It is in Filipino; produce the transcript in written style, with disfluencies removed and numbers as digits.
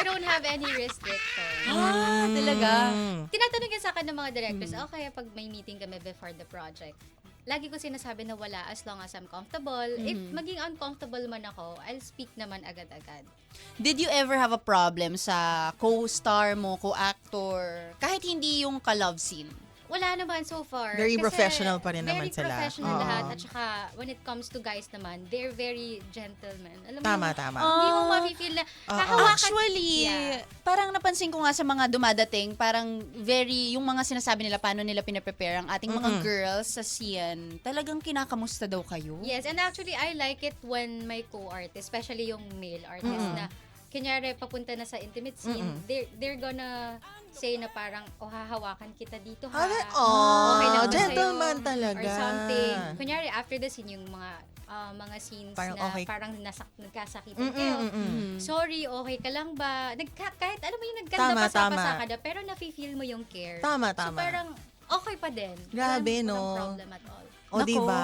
I don't have any restrictions. Talaga. Tinatanong yan sa akin ng mga directors, okay, pag may meeting kami before the project, lagi ko sinasabi na wala as long as I'm comfortable. If maging uncomfortable man ako, I'll speak naman agad-agad. Did you ever have a problem sa co-star mo, co-actor, kahit hindi yung ka-love scene? Wala naman so far. Very Kasi professional pa rin naman sila. Very professional Oo. lahat. At saka, when it comes to guys naman, they're very gentlemen. Alam mo Tama, yung tama. Hindi mo mafe-feel na hahawakan. Actually, Yeah. parang napansin ko nga sa mga dumadating, parang yung mga sinasabi nila, paano nila pinaprepare ang ating mga girls sa scene, talagang kinakamusta daw kayo? Yes, and actually, I like it when my co-artist, especially yung male artist na, kunyari, papunta na sa intimate scene, they're gonna say na parang, hahawakan kita dito ha. Okay lang ba gentleman sa'yo? talaga. Or something. Kunyari, after the scene, yung mga scenes Parang na okay. parang nagkasakitan kayo. Sorry, okay ka lang ba? Kahit alam mo yung nagkanda Tama, pasa-pasa tama. ka na, pero nafe-feel mo yung care. Tama, So tama. parang okay pa din. Grabe, Walang no? problem at all. O, Nako. diba?